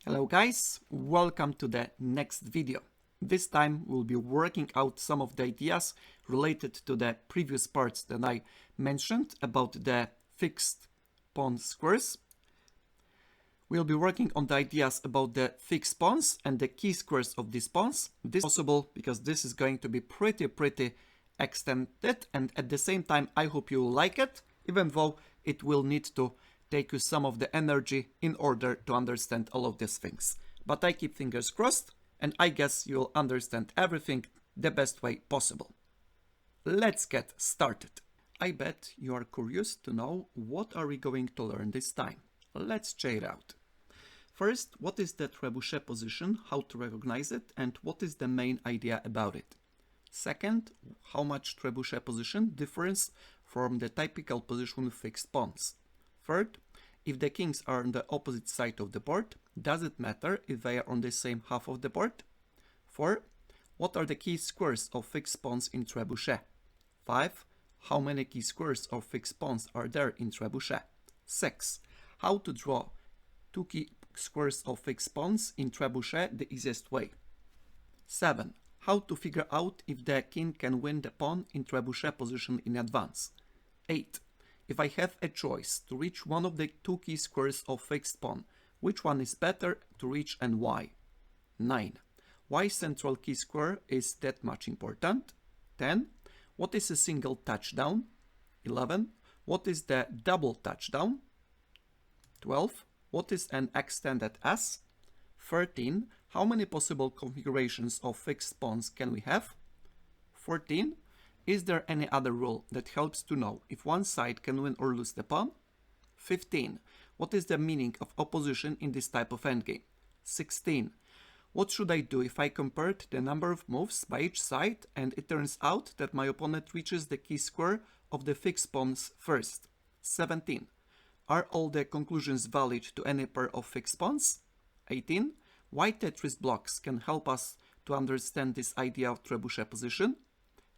Hello guys, welcome to the next video. This time we'll be working out some of the ideas related to the previous parts that I mentioned about the fixed pawn squares. We'll be working on the ideas about the fixed pawns and the key squares of these pawns. This is possible because this is going to be pretty extended, and at the same time I hope you will like it, even though it will need to take you some of the energy in order to understand all of these things. But I keep fingers crossed, and I guess you'll understand everything the best way possible. Let's get started. I bet you are curious to know what are we going to learn this time. Let's check it out. First, what is the Trebuchet position, how to recognize it, and what is the main idea about it. Second, how much Trebuchet position differs from the typical position with fixed pawns. Third, if the kings are on the opposite side of the board, does it matter if they are on the same half of the board? 4. What are the key squares of fixed pawns in Trebuchet? 5. How many key squares of fixed pawns are there in Trebuchet? 6. How to draw two key squares of fixed pawns in Trebuchet the easiest way. 7. How to figure out if the king can win the pawn in Trebuchet position in advance. 8. If I have a choice to reach one of the two key squares of fixed pawn, which one is better to reach and why? 9. Why central key square is that much important? 10. What is a single touchdown? 11. What is the double touchdown? 12. What is an extended S? 13. How many possible configurations of fixed pawns can we have? 14. Is there any other rule that helps to know if one side can win or lose the pawn? 15. What is the meaning of opposition in this type of endgame? 16. What should I do if I compared the number of moves by each side and it turns out that my opponent reaches the key square of the fixed pawns first? 17. Are all the conclusions valid to any pair of fixed pawns? 18. Why Tetris blocks can help us to understand this idea of Trebuchet position?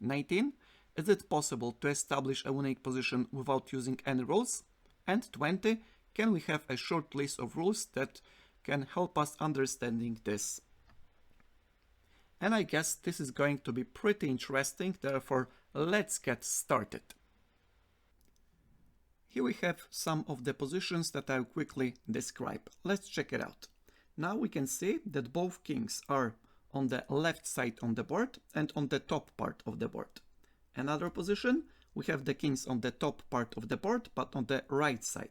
19. Is it possible to establish a winning position without using any rules? And 20. Can we have a short list of rules that can help us understanding this? And I guess this is going to be pretty interesting, therefore let's get started. Here we have some of the positions that I'll quickly describe. Let's check it out. Now we can see that both kings are on the left side on the board and on the top part of the board. Another position, we have the kings on the top part of the board but on the right side.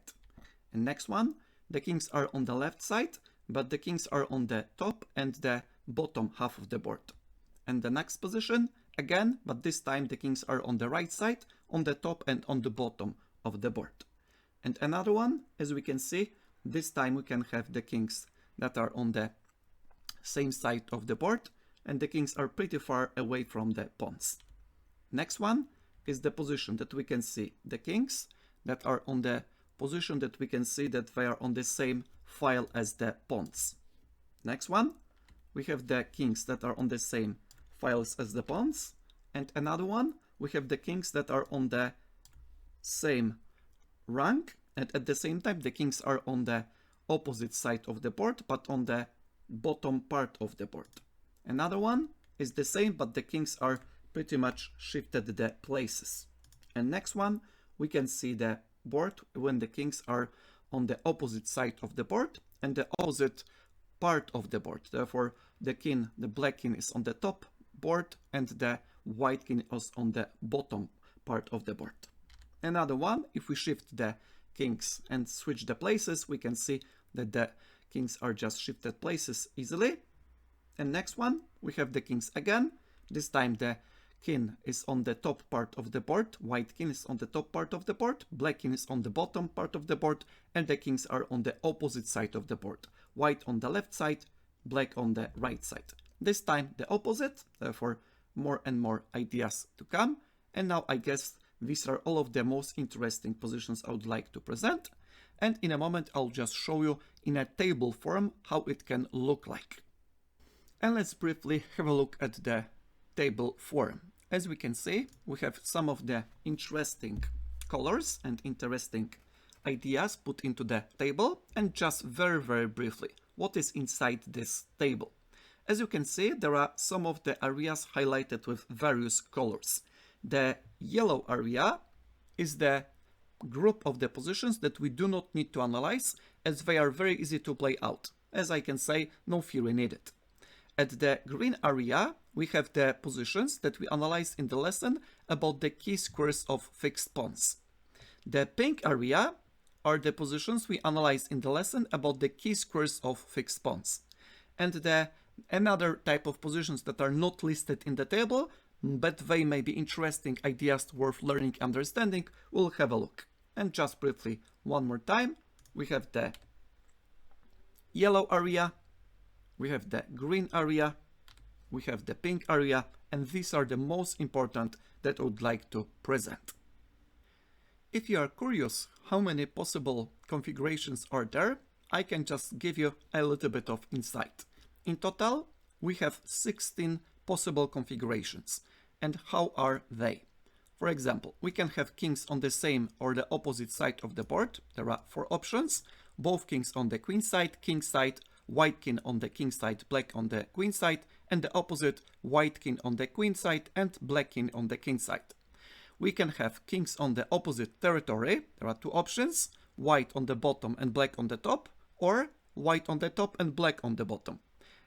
And next one, the kings are on the left side but the kings are on the top and the bottom half of the board. And the next position, again, but this time the kings are on the right side, on the top and on the bottom of the board. And another one, as we can see, this time we can have the kings that are on the same side of the board, and the kings are pretty far away from the pawns. Next one is the position that we can see the kings that are on the position that we can see that they are on the same file as the pawns. Next one, we have the kings that are on the same files as the pawns, and another one, we have the kings that are on the same rank, and at the same time the kings are on the opposite side of the board but on the bottom part of the board. Another one is the same but the kings are pretty much shifted the places. And next one, we can see the board when the kings are on the opposite side of the board and the opposite part of the board. Therefore the black king is on the top board and the white king is on the bottom part of the board. Another one, if we shift the kings and switch the places, we can see that the kings are just shifted places easily. And next one, we have the kings again. This time the king is on the top part of the board, white king is on the top part of the board, black king is on the bottom part of the board, and the kings are on the opposite side of the board. White on the left side, black on the right side. This time the opposite, therefore more and more ideas to come. And now I guess these are all of the most interesting positions I would like to present. And in a moment I'll just show you in a table form how it can look like. And let's briefly have a look at the table form. As we can see, we have some of the interesting colors and interesting ideas put into the table, and just very briefly, what is inside this table. As you can see, there are some of the areas highlighted with various colors. The yellow area is the group of the positions that we do not need to analyze, as they are very easy to play out. As I can say, no theory needed. At the green area, we have the positions that we analyzed in the lesson about the chi-squares of fixed pawns. The pink area are the positions we analyzed in the lesson about the chi-squares of fixed pawns. And another type of positions that are not listed in the table, but they may be interesting ideas worth learning, understanding, we'll have a look. And just briefly, one more time, we have the yellow area, we have the green area, we have the pink area, and these are the most important that I would like to present. If you are curious how many possible configurations are there, I can just give you a little bit of insight. In total, we have 16 possible configurations. And how are they? For example, we can have kings on the same or the opposite side of the board. There are 4 options. Both kings on the queen side, king side, white king on the king side, black on the queen side, and the opposite, white king on the queen side and black king on the king side. We can have kings on the opposite territory. There are 2 options, white on the bottom and black on the top, or white on the top and black on the bottom.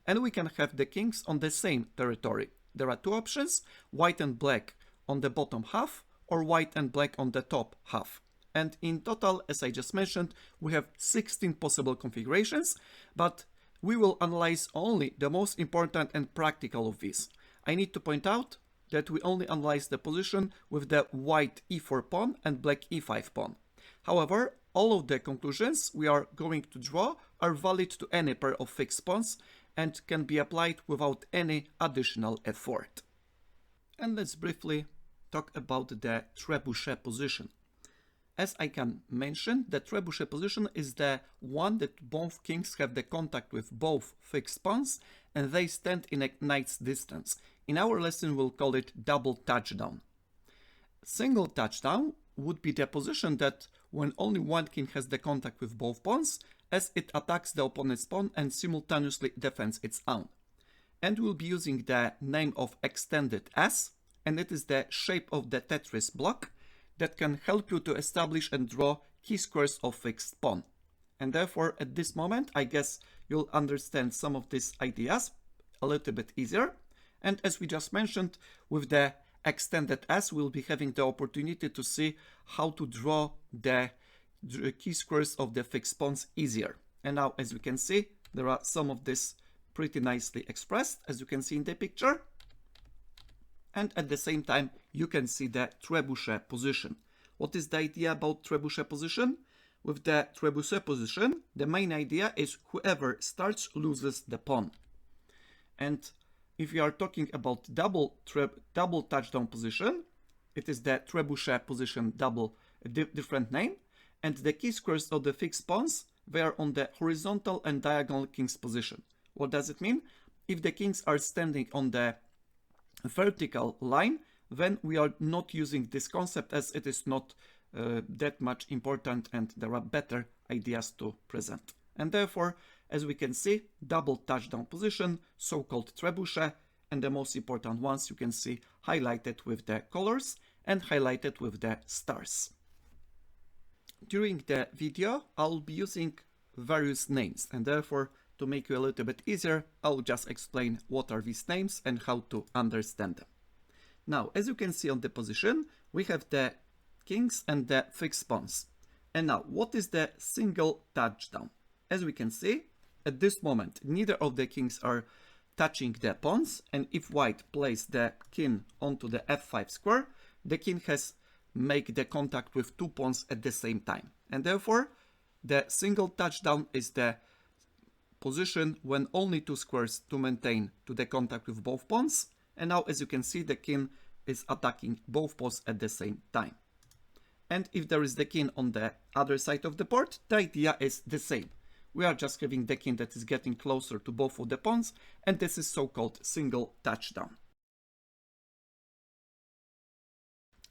And we can have the kings on the same territory. There are 2 options, white and black on the bottom half, or white and black on the top half. And in total, as I just mentioned, we have 16 possible configurations, but we will analyze only the most important and practical of these. I need to point out that we only analyze the position with the white e4 pawn and black e5 pawn. However, all of the conclusions we are going to draw are valid to any pair of fixed pawns and can be applied without any additional effort. And let's briefly talk about the trebuchet position. As I can mention, the trebuchet position is the one that both kings have the contact with both fixed pawns and they stand in a knight's distance. In our lesson we'll call it double touchdown. Single touchdown would be the position that when only one king has the contact with both pawns, as it attacks the opponent's pawn and simultaneously defends its own. And we'll be using the name of extended S, and it is the shape of the Tetris block that can help you to establish and draw chi-squares of fixed pawn. And therefore, at this moment, I guess you'll understand some of these ideas a little bit easier. And as we just mentioned, with the extended S, we'll be having the opportunity to see how to draw the chi-squares of the fixed pawns easier. And now, as you can see, there are some of this pretty nicely expressed, as you can see in the picture. And at the same time, you can see the trebuchet position. What is the idea about trebuchet position? With the trebuchet position, the main idea is whoever starts loses the pawn. And if you are talking about double touchdown position, it is the trebuchet position different name. And the chi-squares of the fixed pawns, they are on the horizontal and diagonal king's position. What does it mean? If the kings are standing on the vertical line, then we are not using this concept as it is not that much important and there are better ideas to present. And therefore, as we can see, double touchdown position, so-called trebuchet, and the most important ones you can see highlighted with the colors and highlighted with the stars. During the video, I'll be using various names, and therefore, to make you a little bit easier, I'll just explain what are these names and how to understand them. Now, as you can see on the position, we have the kings and the fixed pawns. And now, what is the single touchdown? As we can see, at this moment, neither of the kings are touching the pawns, and if white plays the king onto the f5 square, the king has made the contact with 2 pawns at the same time. And therefore, the single touchdown is the position when only 2 squares to maintain to the contact with both pawns. And now, as you can see, the king is attacking both pawns at the same time. And if there is the king on the other side of the board, the idea is the same. We are just having the king that is getting closer to both of the pawns, and this is so-called single touchdown.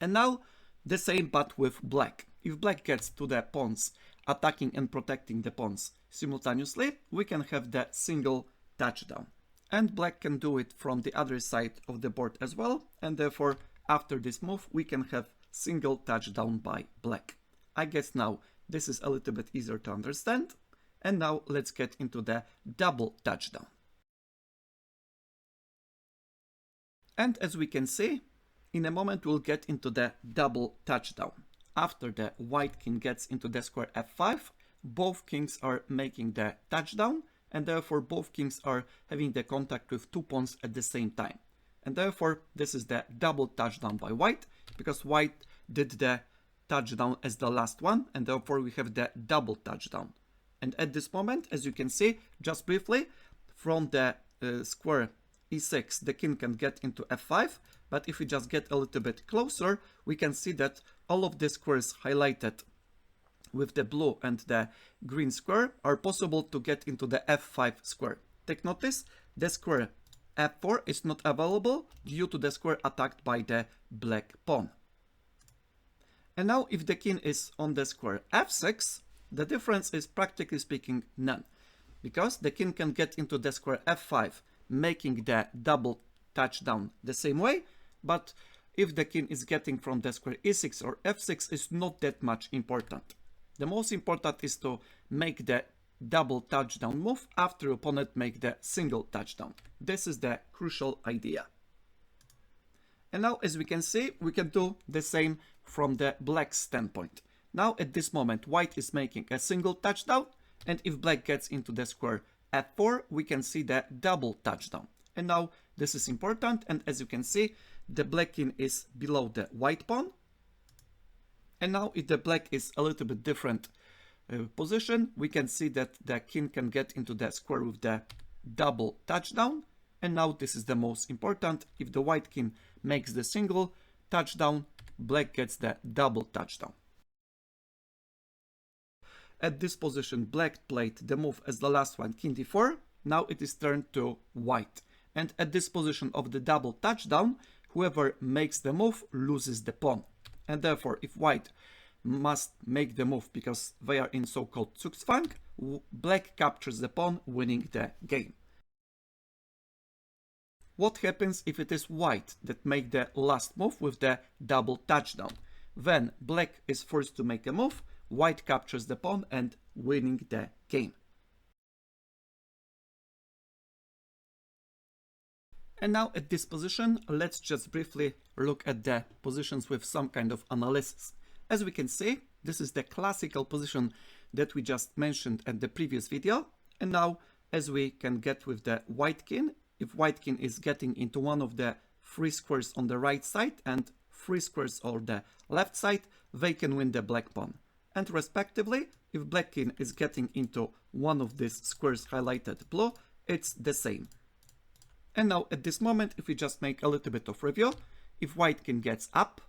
And now, the same but with black. If black gets to the pawns attacking and protecting the pawns simultaneously, we can have the single touchdown. And black can do it from the other side of the board as well, and therefore after this move we can have single touchdown by black. I guess now this is a little bit easier to understand. And now let's get into the double touchdown. And as we can see, in a moment we'll get into the double touchdown. After the white king gets into the square f5, both kings are making the touchdown, and therefore both kings are having the contact with two pawns at the same time. And therefore this is the double touchdown by white, because white did the touchdown as the last one, and therefore we have the double touchdown. And at this moment, as you can see, just briefly, from the square e6, the king can get into f5, but if we just get a little bit closer, we can see that all of the squares highlighted with the blue and the green square are possible to get into the f5 square. Take notice, the square f4 is not available due to the square attacked by the black pawn. And now if the king is on the square f6, the difference is practically speaking none, because the king can get into the square f5, making the double touchdown the same way, but if the king is getting from the square e6 or f6 is not that much important. The most important is to make the double touchdown move after opponent make the single touchdown. This is the crucial idea. And now as we can see, we can do the same from the black standpoint. Now at this moment white is making a single touchdown, and if black gets into the square f4, we can see the double touchdown. And now this is important, and as you can see, the black king is below the white pawn. And now if the black is a little bit different position, we can see that the king can get into the square with the double touchdown. And now this is the most important. If the white king makes the single touchdown, black gets the double touchdown. At this position, black played the move as the last one, king d4. Now it is turned to white. And at this position of the double touchdown, whoever makes the move loses the pawn. And therefore, if white must make the move because they are in so-called Zugzwang, black captures the pawn, winning the game. What happens if it is white that make the last move with the double touchdown? Then black is forced to make a move, white captures the pawn and winning the game. And now at this position, let's just briefly look at the positions with some kind of analysis. As we can see, this is the classical position that we just mentioned at the previous video. And now, as we can get with the white king, if white king is getting into one of the three squares on the right side and three squares on the left side, they can win the black pawn. And respectively, if black king is getting into one of these squares highlighted blue, it's the same. And now at this moment, if we just make a little bit of review, if white king gets up,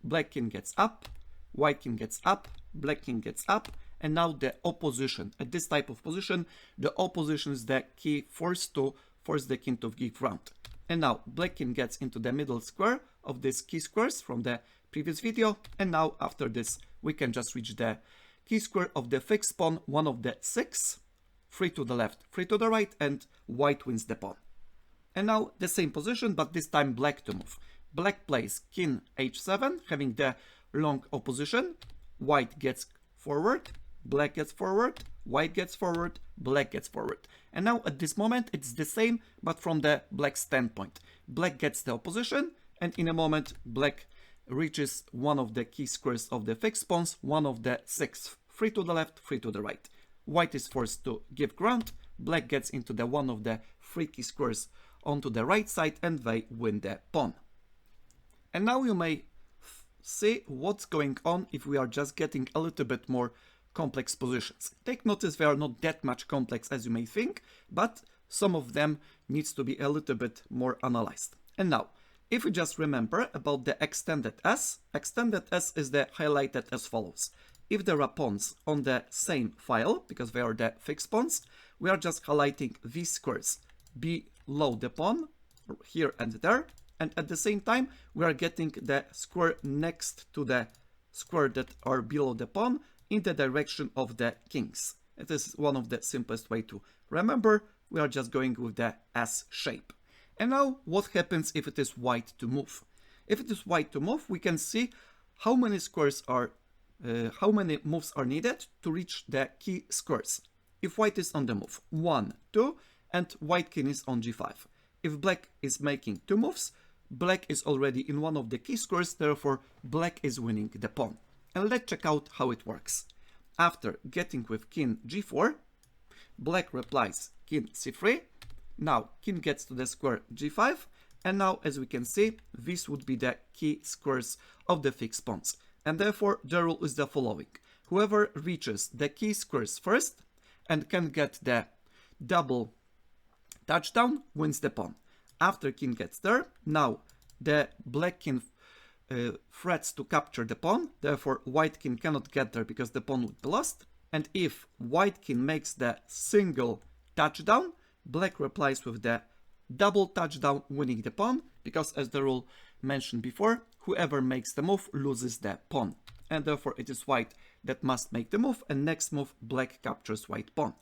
black king gets up, white king gets up, black king gets up, and now the opposition. At this type of position, the opposition is the key force to force the king to give round. And now black king gets into the middle square of these key squares from the previous video, and now after this we can just reach the key square of the fixed pawn, one of the six, 3 to the left, 3 to the right, and white wins the pawn. And now the same position, but this time black to move. Black plays king h7, having the long opposition. White gets forward, black gets forward, white gets forward, black gets forward. And now at this moment it's the same, but from the black standpoint. Black gets the opposition, and in a moment black reaches one of the key squares of the fixed pawns, one of the six, 3 to the left, 3 to the right. White is forced to give ground, black gets into the one of the three key squares onto the right side, and they win the pawn. And now you may see what's going on if we are just getting a little bit more complex positions. Take notice they are not that much complex as you may think, but some of them needs to be a little bit more analyzed. And now, if we just remember about the extended S is the highlighted as follows. If there are pawns on the same file, because they are the fixed pawns, we are just highlighting these squares below the pawn, here and there, and at the same time we are getting the square next to the square that are below the pawn in the direction of the kings. It is one of the simplest way to remember. We are just going with the S shape. And now what happens if it is white to move? If it is white to move, we can see how many squares are, how many moves are needed to reach the key squares. If white is on the move, 1, 2, and white king is on g5. If black is making 2 moves, black is already in one of the key squares, therefore black is winning the pawn. And let's check out how it works. After getting with king g4, black replies king c3. Now king gets to the square g5, and now as we can see, these would be the key squares of the fixed pawns. And therefore the rule is the following. Whoever reaches the key squares first and can get the double touchdown wins the pawn. After king gets there, now the black king threats to capture the pawn, therefore white king cannot get there because the pawn would be lost. And if white king makes the single touchdown, black replies with the double touchdown, winning the pawn, because as the rule mentioned before, whoever makes the move loses the pawn. And therefore it is white that must make the move, and next move black captures white pawn.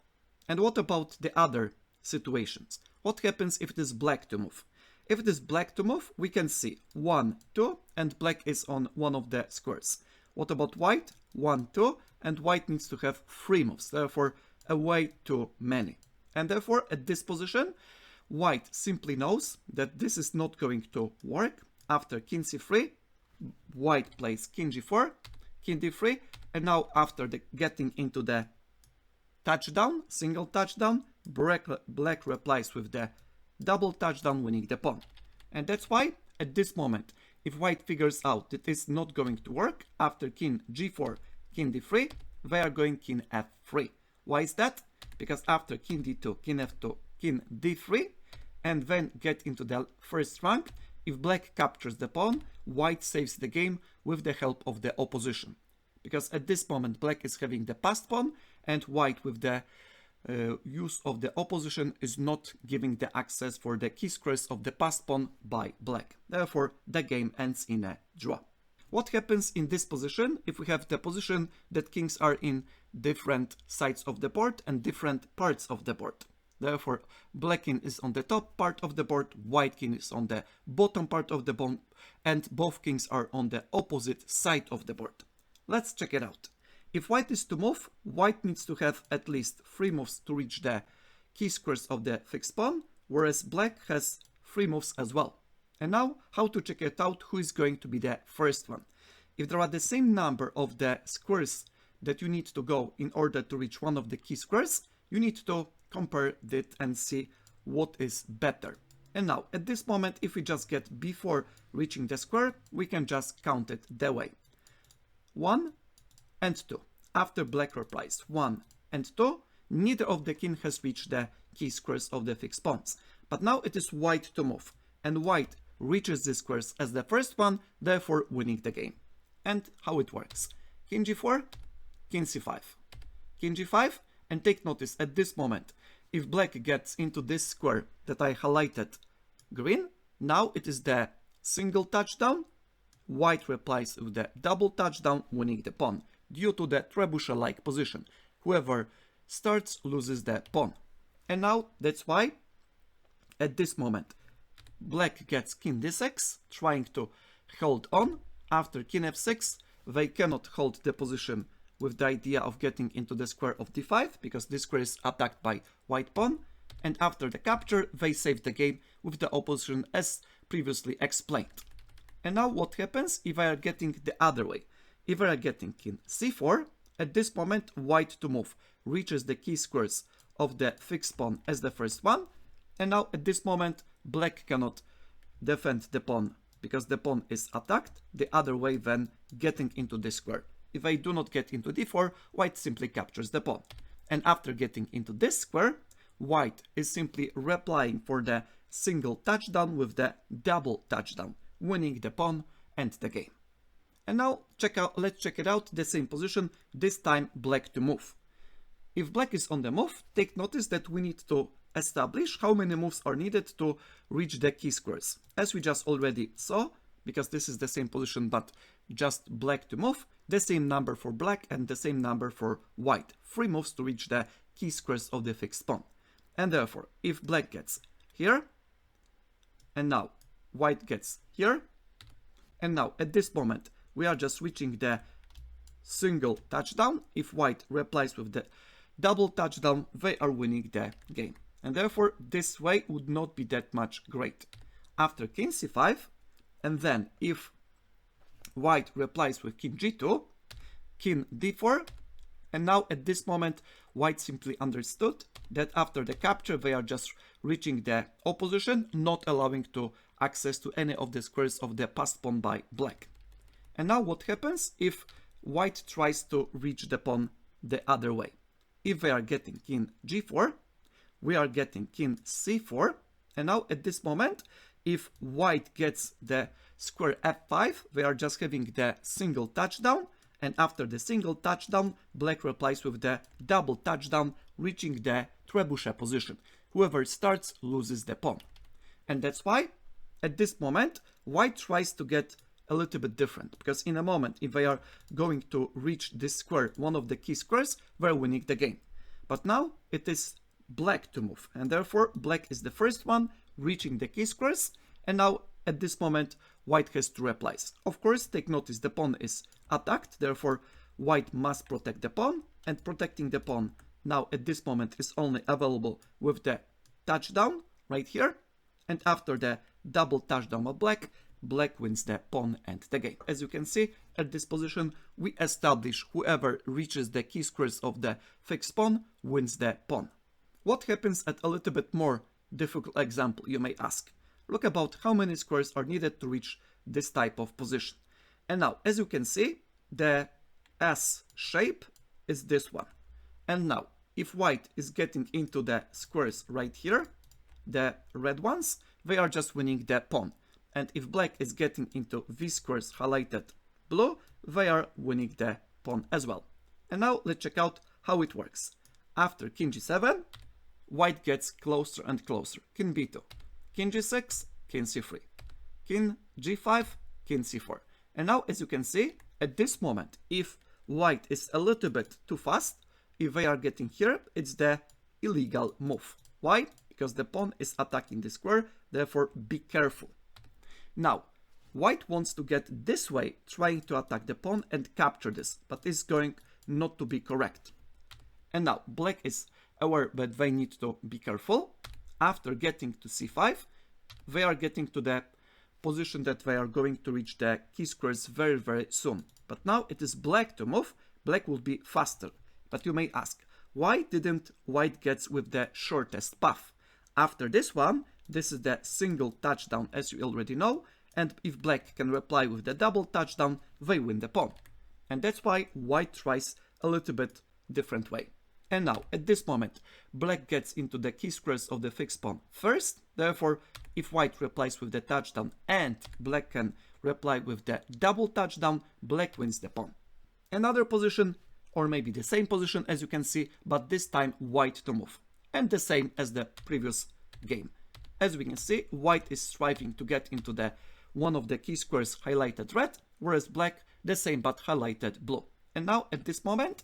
And what about the other situations? What happens if it is black to move? If it is black to move, we can see 1, 2, and black is on one of the squares. What about white? 1, 2, and white needs to have 3 moves, therefore a way too many. And therefore at this position, white simply knows that this is not going to work. After king c3, white plays king g4, king d3, and now after getting into the touchdown, single touchdown, black replies with the double touchdown, winning the pawn. And that's why at this moment, if white figures out that it's not going to work, after king g4, king d3, they are going king f3. Why is that? Because after king d2, king f2, king d3, and then get into the first rank, if black captures the pawn, white saves the game with the help of the opposition. Because at this moment black is having the passed pawn, and white with the use of the opposition is not giving the access for the key squares of the passed pawn by black. Therefore the game ends in a draw. What happens in this position if we have the position that kings are in different sides of the board and different parts of the board? Therefore black king is on the top part of the board, white king is on the bottom part of the board, and both kings are on the opposite side of the board. Let's check it out. If white is to move, white needs to have at least 3 moves to reach the key squares of the fixed pawn, whereas black has 3 moves as well. And now, how to check it out who is going to be the first one. If there are the same number of the squares that you need to go in order to reach one of the key squares, you need to compare it and see what is better. And now, at this moment, if we just get before reaching the square, we can just count it the way. 1 and 2. After black replies 1 and 2, neither of the king has reached the key squares of the fixed pawns. But now it is white to move, and white reaches the squares as the first one, therefore winning the game. And how it works. King g4, king c5. King g5, and take notice at this moment, if black gets into this square that I highlighted green, now it is the single touchdown, white replies with the double touchdown, winning the pawn, due to the Trebuchet-like position. Whoever starts loses the pawn. And now that's why at this moment black gets king d6, trying to hold on. After king f6, they cannot hold the position with the idea of getting into the square of d5, because this square is attacked by white pawn. And after the capture, they save the game with the opposition as previously explained. And now what happens if I are getting the other way? If I are getting king c4, at this moment white to move reaches the key squares of the fixed pawn as the first one. And now at this moment black cannot defend the pawn because the pawn is attacked the other way than getting into this square. If I do not get into d4, white simply captures the pawn. And after getting into this square, white is simply replying for the single touchdown with the double touchdown, winning the pawn and the game. And now let's check it out, the same position, this time black to move. If black is on the move, take notice that we need to establish how many moves are needed to reach the key squares. As we just already saw, because this is the same position but just black to move, the same number for black and the same number for white. 3 moves to reach the key squares of the fixed pawn. And therefore, if black gets here, and now white gets here, and now at this moment we are just reaching the single touchdown. If white replies with the double touchdown, they are winning the game. And therefore this way would not be that much great. After king c5, and then if white replies with king g2, king d4, and now at this moment white simply understood that after the capture they are just reaching the opposition, not allowing to access to any of the squares of the passed pawn by black. And now what happens if white tries to reach the pawn the other way? If they are getting king g4, we are getting king c4, and now at this moment if white gets the square f5, they are just having the single touchdown, and after the single touchdown black replies with the double touchdown, reaching the trebuchet position. Whoever starts loses the pawn. And that's why at this moment white tries to get a little bit different, because in a moment if they are going to reach this square, one of the key squares, they're winning the game. But now it is black to move, and therefore black is the first one reaching the key squares, and now at this moment white has two replies. Of course, take notice the pawn is attacked, therefore white must protect the pawn, and protecting the pawn now at this moment is only available with the touchdown right here, and after the double touchdown of black, black wins the pawn and the game. As you can see, at this position we establish whoever reaches the key squares of the fixed pawn wins the pawn. What happens at a little bit more difficult example, you may ask? Look about how many squares are needed to reach this type of position. And now, as you can see, the S shape is this one. And now, if white is getting into the squares right here, the red ones, they are just winning the pawn. And if black is getting into these squares highlighted blue, they are winning the pawn as well. And now let's check out how it works. After king g7, white gets closer and closer. King b2, king g6, king c3, king g5, king c4. And now, as you can see, at this moment, if white is a little bit too fast, if they are getting here, it's the illegal move. Why? Because the pawn is attacking the square, therefore be careful. Now, white wants to get this way, trying to attack the pawn and capture this, but it's going not to be correct. And now, black is aware that they need to be careful. After getting to c5, they are getting to the position that they are going to reach the key squares very, very soon. But now it is black to move. Black will be faster. But you may ask, why didn't white get with the shortest path? After this one, this is the single touchdown, as you already know, and if black can reply with the double touchdown, they win the pawn. And that's why white tries a little bit different way. And now, at this moment, black gets into the key squares of the fixed pawn first. Therefore, if white replies with the touchdown and black can reply with the double touchdown, black wins the pawn. Another position, or maybe the same position as you can see, but this time white to move. And the same as the previous game. As we can see, white is striving to get into the one of the key squares highlighted red, whereas black the same but highlighted blue. And now, at this moment,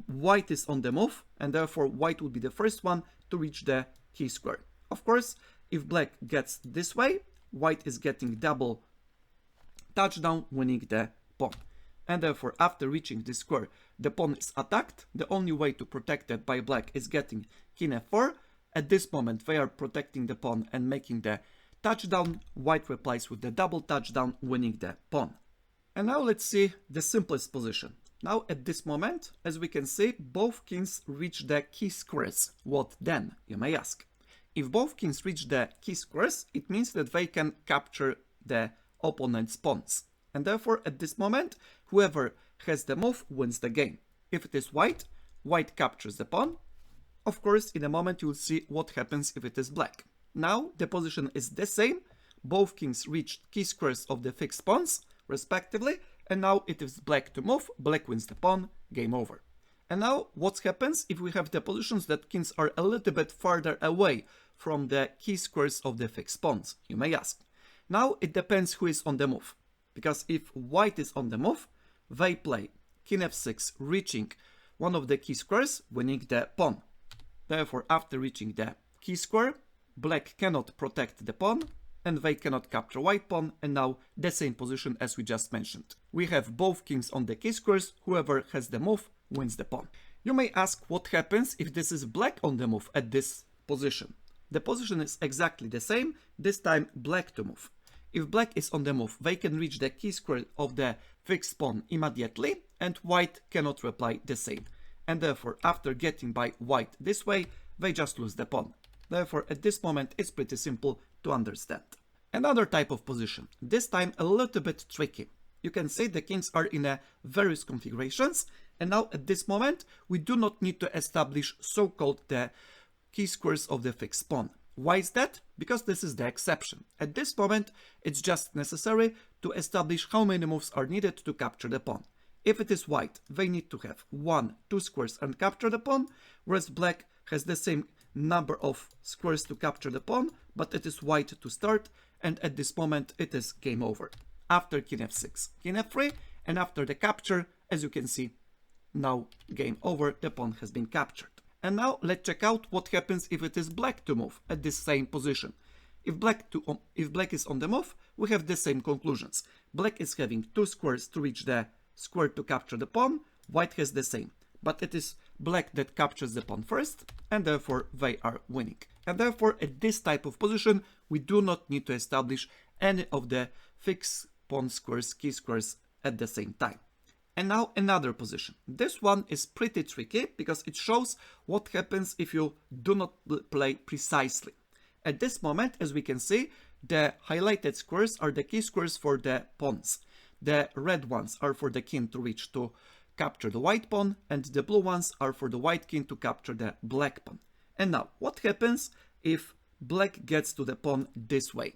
white is on the move, and therefore white will be the first one to reach the key square. Of course, if black gets this way, white is getting double touchdown, winning the pawn. And therefore, after reaching this square, the pawn is attacked. The only way to protect it by black is getting king f4. At this moment, they are protecting the pawn and making the touchdown. White replies with the double touchdown, winning the pawn. And now let's see the simplest position. Now at this moment, as we can see, both kings reach the key squares. What then, you may ask? If both kings reach the key squares, it means that they can capture the opponent's pawns. And therefore, at this moment, whoever has the move wins the game. If it is white, white captures the pawn. Of course, in a moment you will see what happens if it is black. Now the position is the same. Both kings reached key squares of the fixed pawns, respectively. And now it is black to move, black wins the pawn, game over. And now what happens if we have the positions that kings are a little bit farther away from the key squares of the fixed pawns, you may ask. Now it depends who is on the move, because if white is on the move, they play king f6, reaching one of the key squares, winning the pawn. Therefore, after reaching the key square, black cannot protect the pawn, and they cannot capture white pawn, and now the same position as we just mentioned. We have both kings on the key squares, whoever has the move wins the pawn. You may ask what happens if this is black on the move at this position. The position is exactly the same, this time black to move. If black is on the move, they can reach the key square of the fixed pawn immediately, and white cannot reply the same. And therefore, after getting by white this way, they just lose the pawn. Therefore, at this moment, it's pretty simple to understand. Another type of position, this time a little bit tricky. You can see the kings are in various configurations, and now at this moment, we do not need to establish so-called the key squares of the fixed pawn. Why is that? Because this is the exception. At this moment, it's just necessary to establish how many moves are needed to capture the pawn. If it is white, they need to have 1, 2 squares and capture the pawn, whereas black has the same number of squares to capture the pawn, but it is white to start, and at this moment it is game over. After king f6, king f3, and after the capture, as you can see, now game over, the pawn has been captured. And now let's check out what happens if it is black to move at this same position. If black is on the move, we have the same conclusions. Black is having 2 squares to reach the square to capture the pawn, white has the same. But it is black that captures the pawn first, and therefore they are winning. And therefore, at this type of position, we do not need to establish any of the fixed pawn squares, key squares at the same time. And now another position. This one is pretty tricky because it shows what happens if you do not play precisely. At this moment, as we can see, the highlighted squares are the key squares for the pawns. The red ones are for the king to reach to capture the white pawn, and the blue ones are for the white king to capture the black pawn. And now, what happens if black gets to the pawn this way?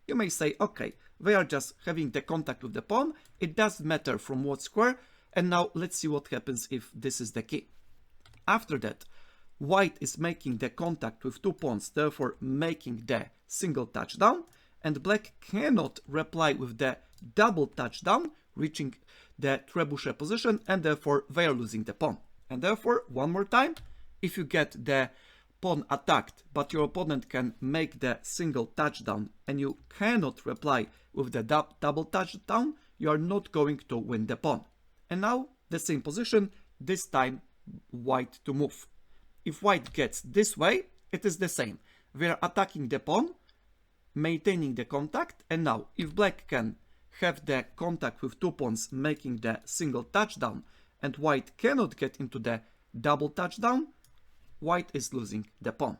You may say, okay, they are just having the contact with the pawn, it doesn't matter from what square, and now let's see what happens if this is the key. After that, white is making the contact with 2 pawns, therefore making the single touchdown, and black cannot reply with the double touchdown, reaching the trebuchet position, and therefore they are losing the pawn. And therefore, one more time, if you get the pawn attacked, but your opponent can make the single touchdown and you cannot reply with the double touchdown, you are not going to win the pawn. And now the same position, this time white to move. If white gets this way, it is the same. We are attacking the pawn, maintaining the contact, and now if black can have the contact with 2 pawns making the single touchdown and white cannot get into the double touchdown, white is losing the pawn.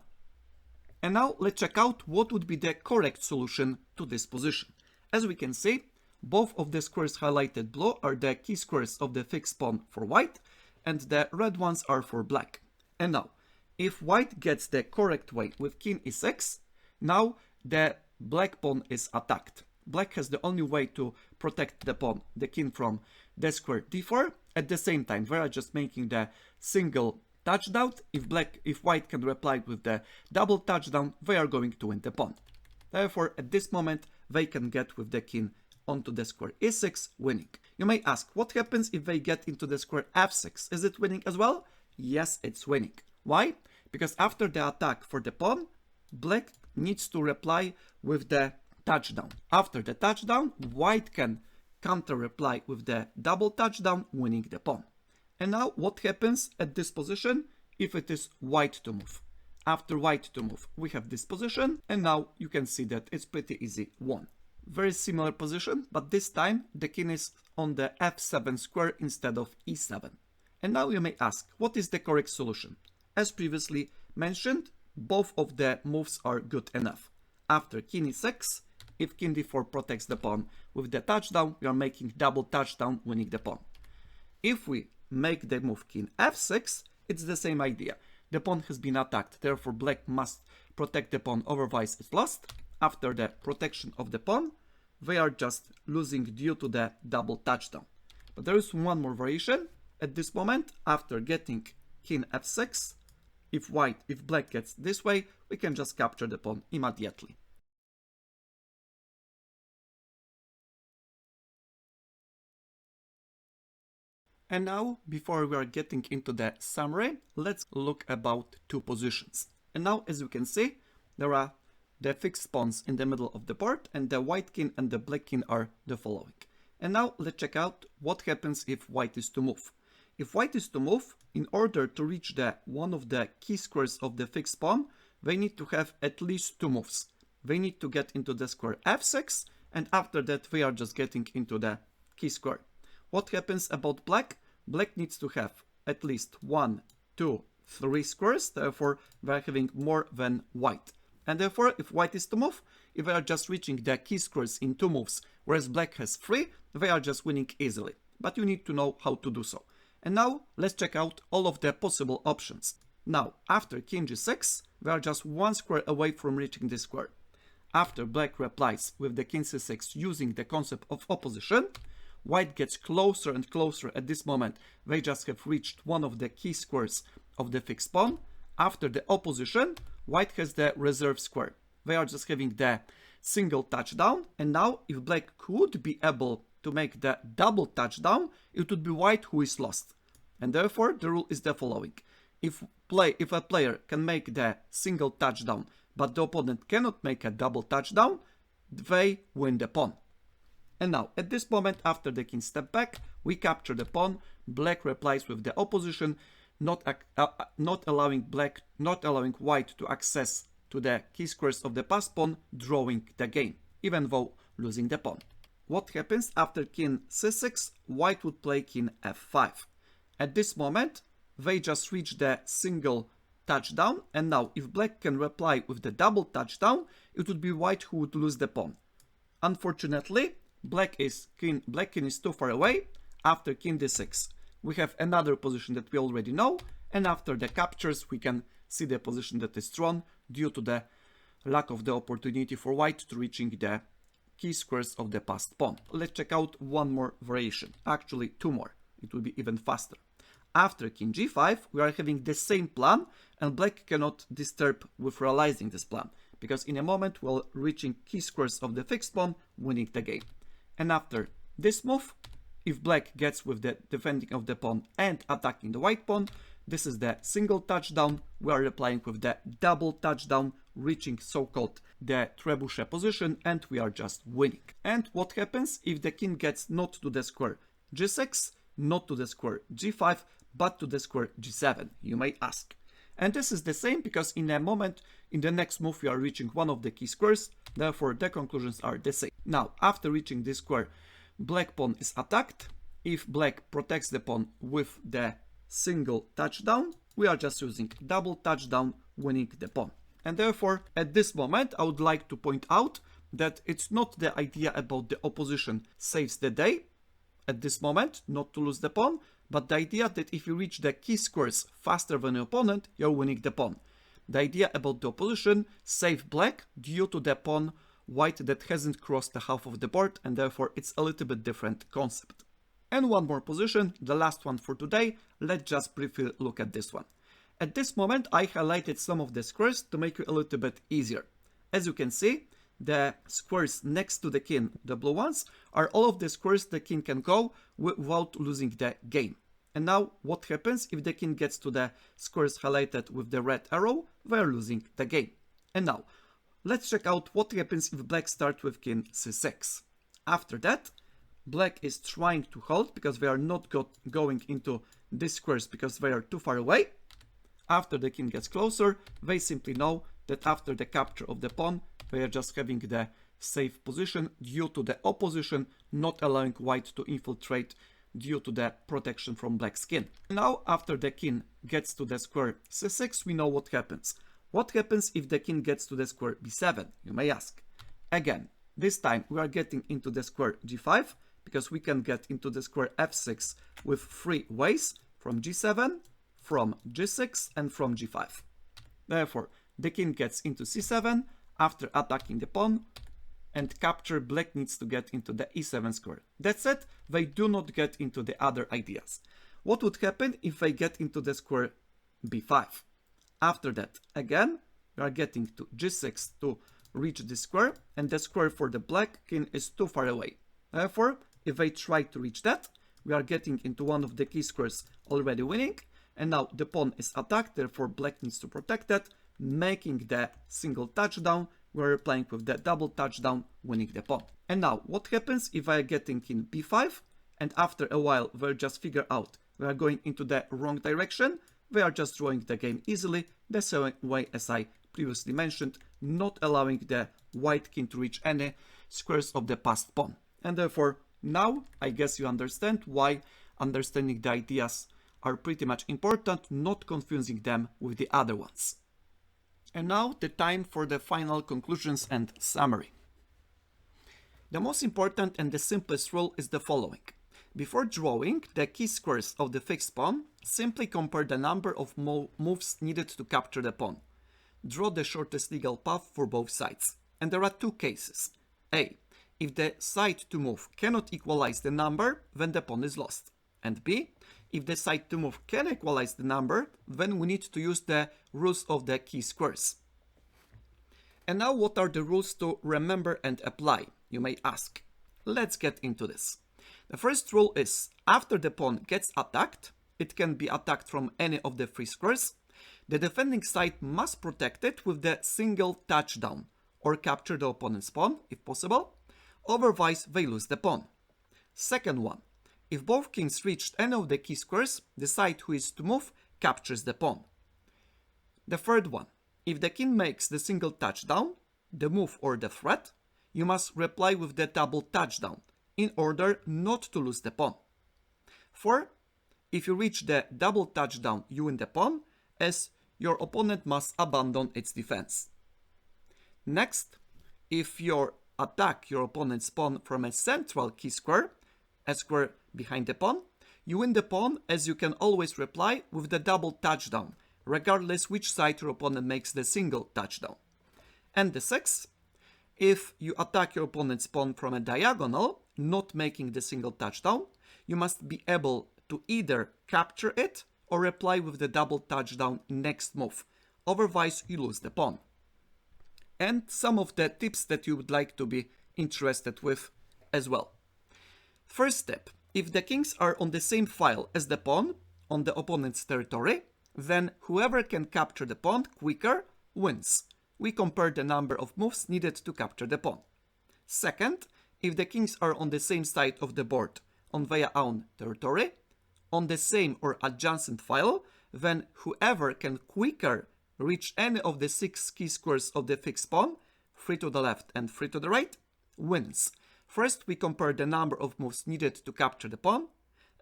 And now let's check out what would be the correct solution to this position. As we can see, both of the squares highlighted blue are the key squares of the fixed pawn for white, and the red ones are for black. And now, if white gets the correct way with king e6, now the black pawn is attacked. Black has the only way to protect the pawn, the king, from the square d4. At the same time, they are just making the single touchdown. If white can reply with the double touchdown, they are going to win the pawn. Therefore, at this moment, they can get with the king onto the square e6, winning. You may ask, what happens if they get into the square f6? Is it winning as well? Yes, it's winning. Why? Because after the attack for the pawn, black needs to reply with the touchdown. After the touchdown, white can counter reply with the double touchdown, winning the pawn. And now what happens at this position if it is white to move? After white to move, we have this position, and now you can see that it's pretty easy, won. Very similar position, but this time the king is on the f7 square instead of e7. And now you may ask, what is the correct solution? As previously mentioned, both of the moves are good enough. After king e6, if king d4 protects the pawn with the touchdown, we are making double touchdown, winning the pawn. If we make the move king f6, it's the same idea. The pawn has been attacked, therefore black must protect the pawn, otherwise it's lost. After the protection of the pawn, they are just losing due to the double touchdown. But there is one more variation. At this moment, after getting king f6, if black gets this way, we can just capture the pawn immediately. And now, before we are getting into the summary, let's look about two positions. And now, as you can see, there are the fixed pawns in the middle of the board, and the white king and the black king are the following. And now let's check out what happens if white is to move. If white is to move, in order to reach one of the key squares of the fixed pawn, they need to have at least two moves. They need to get into the square f6, and after that they are just getting into the key square. What happens about black? Black needs to have at least 1, 2, 3 squares, therefore they are having more than white. And therefore, if white is to move, if they are just reaching the key squares in 2 moves, whereas black has 3, they are just winning easily. But you need to know how to do so. And now, let's check out all of the possible options. Now, after king g6, we are just 1 square away from reaching this square. After black replies with the king c6 using the concept of opposition, white gets closer and closer at this moment. They just have reached one of the key squares of the fixed pawn. After the opposition, white has the reserve square. They are just having the single touchdown, and now if black could be able to make the double touchdown, it would be white who is lost. And therefore the rule is the following. If a player can make the single touchdown, but the opponent cannot make a double touchdown, they win the pawn. And now, at this moment, after the king step back, we capture the pawn. Black replies with the opposition, not allowing white to access to the key squares of the passed pawn, drawing the game, even though losing the pawn. What happens after king c6? White would play king f5. At this moment, they just reach the single touchdown, and now if black can reply with the double touchdown, it would be white who would lose the pawn. Unfortunately, black king is too far away. After king d6, we have another position that we already know, and after the captures we can see the position that is drawn due to the lack of the opportunity for white to reaching the key squares of the passed pawn. Let's check out one more variation, actually 2 more, it will be even faster. After king g5, we are having the same plan, and black cannot disturb with realizing this plan, because in a moment while reaching key squares of the fixed pawn, winning the game. And after this move, if black gets with the defending of the pawn and attacking the white pawn, this is the single touchdown. We are replying with the double touchdown, reaching so-called the trebuchet position, and we are just winning. And what happens if the king gets not to the square g6, not to the square g5, but to the square g7, you may ask. And this is the same because in a moment, in the next move, we are reaching one of the key squares, therefore the conclusions are the same. Now, after reaching this square, black pawn is attacked. If black protects the pawn with the single touchdown, we are just using double touchdown, winning the pawn. And therefore, at this moment, I would like to point out that it's not the idea about the opposition saves the day, at this moment, not to lose the pawn, but the idea that if you reach the key squares faster than your opponent, you're winning the pawn. The idea about the opposition save black due to the pawn white that hasn't crossed the half of the board, and therefore it's a little bit different concept. And one more position, the last one for today, let's just briefly look at this one. At this moment I highlighted some of the squares to make it a little bit easier. As you can see, the squares next to the king, the blue ones, are all of the squares the king can go without losing the game. And now what happens if the king gets to the squares highlighted with the red arrow? They are losing the game. And now let's check out what happens if black starts with king c6. After that, black is trying to hold because they are not going into these squares because they are too far away. After the king gets closer, they simply know that after the capture of the pawn, they are just having the safe position due to the opposition not allowing white to infiltrate due to the protection from black's king. Now, after the king gets to the square c6, we know what happens. What happens if the king gets to the square b7, you may ask. Again, this time we are getting into the square g5, because we can get into the square f6 with 3 ways, from g7, from g6, and from g5. Therefore, the king gets into c7 after attacking the pawn, and capture black needs to get into the e7 square. That's it, they do not get into the other ideas. What would happen if they get into the square b5? After that, again, we are getting to g6 to reach the square, and the square for the black king is too far away. Therefore, if they try to reach that, we are getting into one of the key squares already winning, and now the pawn is attacked, therefore black needs to protect that, making the single touchdown. We're playing with the double touchdown, winning the pawn. And now, what happens if I are getting in b5, and after a while we'll just figure out we are going into the wrong direction, we are just drawing the game easily, the same way as I previously mentioned, not allowing the white king to reach any squares of the passed pawn. And therefore, now I guess you understand why understanding the ideas are pretty much important, not confusing them with the other ones. And now the time for the final conclusions and summary. The most important and the simplest rule is the following. Before drawing the key squares of the fixed pawn, simply compare the number of moves needed to capture the pawn. Draw the shortest legal path for both sides. And there are two cases. A. If the side to move cannot equalize the number, then the pawn is lost. And B. If the side to move can equalize the number, then we need to use the rules of the key squares. And now what are the rules to remember and apply, you may ask. Let's get into this. The first rule is, after the pawn gets attacked, it can be attacked from any of the three squares, the defending side must protect it with the single touchdown, or capture the opponent's pawn, if possible, otherwise they lose the pawn. Second one, if both kings reached any of the key squares, the side who is to move captures the pawn. The third one, if the king makes the single touchdown, the move or the threat, you must reply with the double touchdown, in order not to lose the pawn. 4. If you reach the double touchdown, you win the pawn, as your opponent must abandon its defense. Next, if you attack your opponent's pawn from a central key square, a square behind the pawn, you win the pawn, as you can always reply with the double touchdown, regardless which side your opponent makes the single touchdown. And the sixth, if you attack your opponent's pawn from a diagonal, not making the single touchdown, you must be able to either capture it or reply with the double touchdown next move, otherwise you lose the pawn. And some of the tips that you would like to be interested with as well. First step, if the kings are on the same file as the pawn on the opponent's territory, then whoever can capture the pawn quicker wins. We compare the number of moves needed to capture the pawn. Second, if the kings are on the same side of the board on their own territory, on the same or adjacent file, then whoever can quicker reach any of the 6 key squares of the fixed pawn, 3 to the left and 3 to the right, wins. First we compare the number of moves needed to capture the pawn,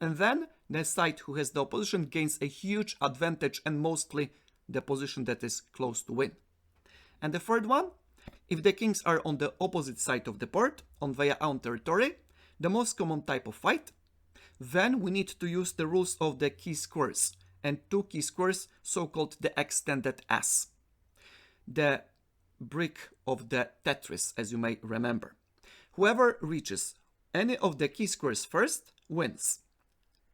and then the side who has the opposition gains a huge advantage and mostly the position that is close to win. And the third one, if the kings are on the opposite side of the board, on their own territory, the most common type of fight, then we need to use the rules of the key squares, and 2 key squares, so-called the extended S. The brick of the Tetris, as you may remember. Whoever reaches any of the key squares first wins.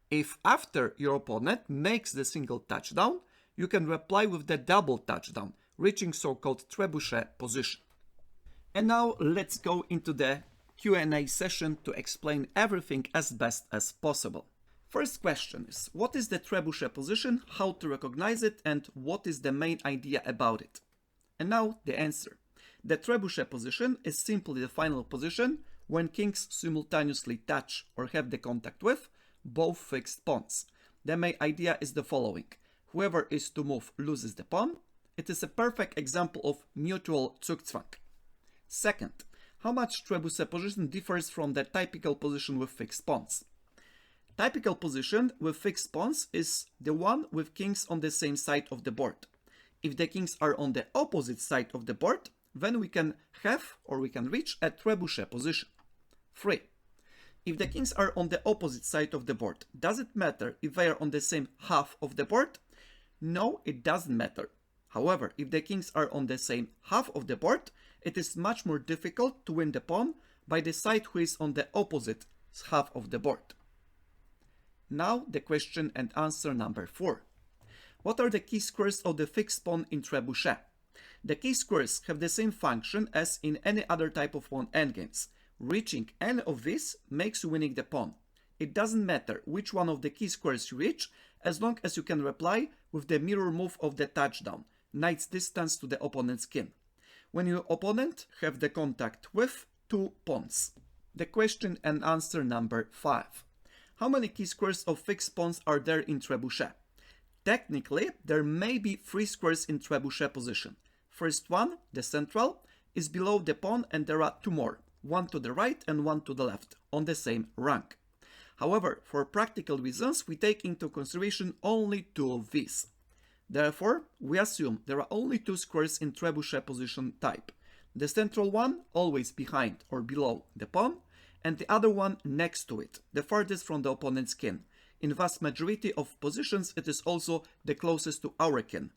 If after your opponent makes the single touchdown, you can reply with the double touchdown, reaching so-called Trebuchet position. And now let's go into the Q&A session to explain everything as best as possible. First question is, what is the Trebuchet position, how to recognize it, and what is the main idea about it? And now the answer. The Trebuchet position is simply the final position when kings simultaneously touch or have the contact with both fixed pawns. The main idea is the following. Whoever is to move loses the pawn. It is a perfect example of mutual Zugzwang. Second, how much Trebuchet position differs from the typical position with fixed pawns? Typical position with fixed pawns is the one with kings on the same side of the board. If the kings are on the opposite side of the board, then we can have or we can reach a Trebuchet position. 3. If the kings are on the opposite side of the board, does it matter if they are on the same half of the board? No, it doesn't matter. However, if the kings are on the same half of the board, it is much more difficult to win the pawn by the side who is on the opposite half of the board. Now the question and answer number 4. What are the key squares of the fixed pawn in Trebuchet? The key squares have the same function as in any other type of pawn endgames. Reaching any of these makes you winning the pawn. It doesn't matter which one of the key squares you reach, as long as you can reply with the mirror move of the touchdown, knight's distance to the opponent's king, when your opponent have the contact with 2 pawns. The question and answer number 5. How many key squares of fixed pawns are there in Trebuchet? Technically, there may be 3 squares in Trebuchet position. First one, the central, is below the pawn and there are 2 more, one to the right and one to the left, on the same rank. However, for practical reasons, we take into consideration only 2 of these. Therefore, we assume there are only 2 squares in Trebuchet position type. The central one always behind or below the pawn, and the other one next to it, the farthest from the opponent's king. In vast majority of positions, it is also the closest to our king.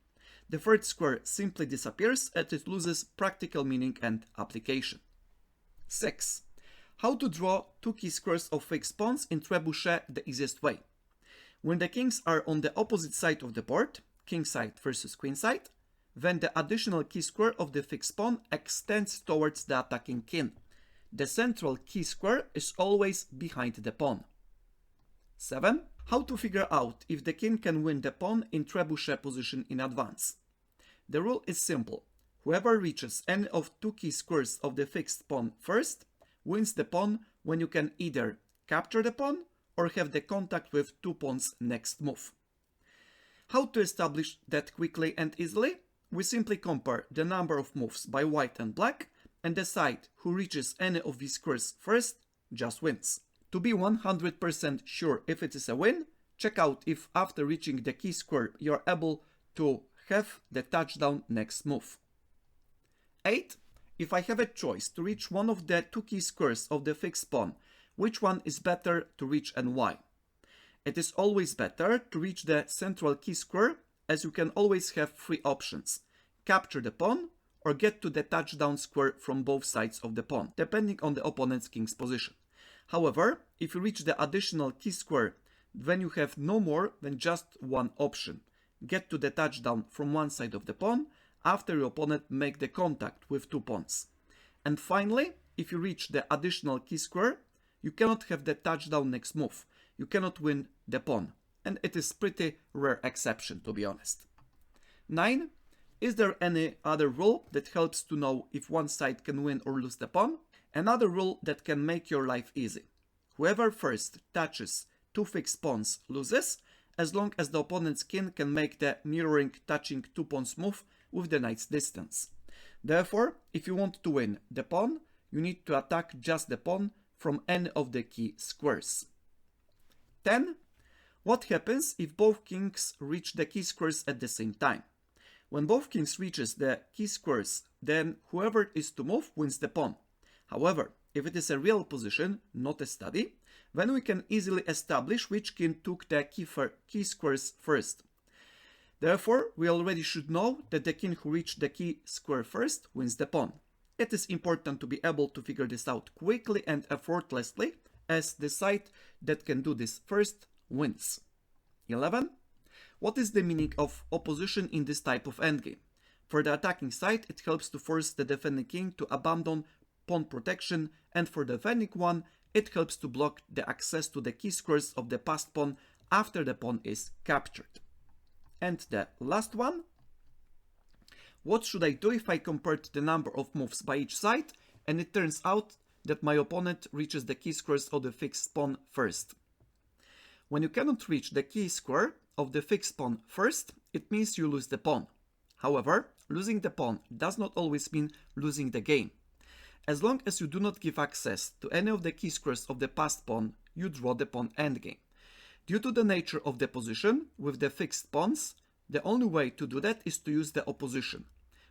The third square simply disappears and it loses practical meaning and application. 6. How to draw 2 key squares of fixed pawns in Trebuchet the easiest way. When the kings are on the opposite side of the board, king side versus queen side, then the additional key square of the fixed pawn extends towards the attacking king. The central key square is always behind the pawn. 7. How to figure out if the king can win the pawn in Trebuchet position in advance. The rule is simple. Whoever reaches any of 2 key squares of the fixed pawn first wins the pawn when you can either capture the pawn or have the contact with 2 pawns next move. How to establish that quickly and easily? We simply compare the number of moves by white and black and decide who reaches any of these squares first just wins. To be 100% sure if it is a win, check out if after reaching the key square you are able to have the touchdown next move. 8. If I have a choice to reach one of the 2 key squares of the fixed pawn, which one is better to reach and why? It is always better to reach the central key square, as you can always have 3 options: capture the pawn or get to the touchdown square from both sides of the pawn, depending on the opponent's king's position. However, if you reach the additional key square, then you have no more than just one option: get to the touchdown from one side of the pawn after your opponent make the contact with 2 pawns. And finally, if you reach the additional key square, you cannot have the touchdown next move. You cannot win the pawn, and it is pretty rare exception, to be honest. 9. Is there any other rule that helps to know if one side can win or lose the pawn? Another rule that can make your life easy. Whoever first touches 2 fixed pawns loses, as long as the opponent's king can make the mirroring touching 2 pawns move with the knight's distance. Therefore, if you want to win the pawn, you need to attack just the pawn from any of the key squares. 10. What happens if both kings reach the key squares at the same time? When both kings reaches the key squares, then whoever is to move wins the pawn. However, if it is a real position, not a study, then we can easily establish which king took the key squares first. Therefore, we already should know that the king who reached the key square first wins the pawn. It is important to be able to figure this out quickly and effortlessly, as the side that can do this first wins. 11. What is the meaning of opposition in this type of endgame? For the attacking side, it helps to force the defending king to abandon pawn protection, and for the defending one, it helps to block the access to the key squares of the passed pawn after the pawn is captured. And the last one. What should I do if I compared the number of moves by each side and it turns out that my opponent reaches the key squares of the fixed pawn first? When you cannot reach the key square of the fixed pawn first, it means you lose the pawn. However, losing the pawn does not always mean losing the game. As long as you do not give access to any of the key squares of the passed pawn, you draw the pawn endgame. Due to the nature of the position with the fixed pawns, the only way to do that is to use the opposition.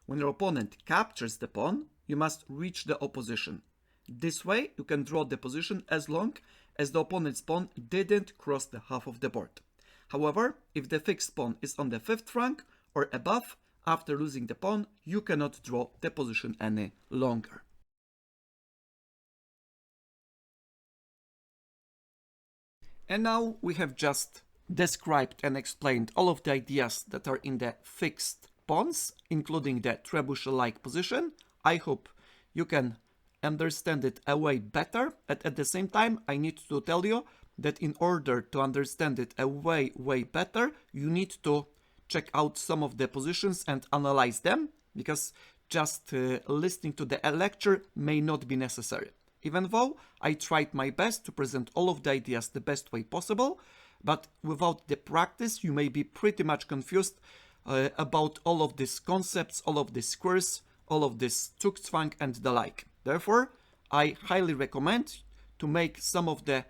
When your opponent captures the pawn, you must reach the opposition. This way, you can draw the position as long as the opponent's pawn didn't cross the half of the board. However, if the fixed pawn is on the 5th rank or above, after losing the pawn, you cannot draw the position any longer. And now we have just described and explained all of the ideas that are in the fixed pawns, including the trebuchet-like position. I hope you can understand it a way better. At the same time, I need to tell you that in order to understand it a way better, you need to check out some of the positions and analyze them, because just listening to the lecture may not be necessary. Even though I tried my best to present all of the ideas the best way possible, but without the practice you may be pretty much confused about all of these concepts, all of these squares, all of this Zugzwang and the like. Therefore, I highly recommend to make some of the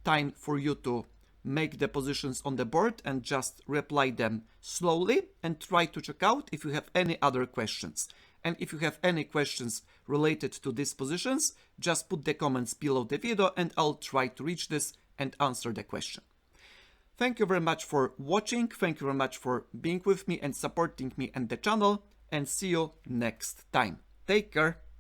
time for you to make the positions on the board and just reply them slowly and try to check out if you have any other questions. And if you have any questions related to these positions, just put the comments below the video and I'll try to reach this and answer the question. Thank you very much for watching, thank you very much for being with me and supporting me and the channel, and see you next time. Take care!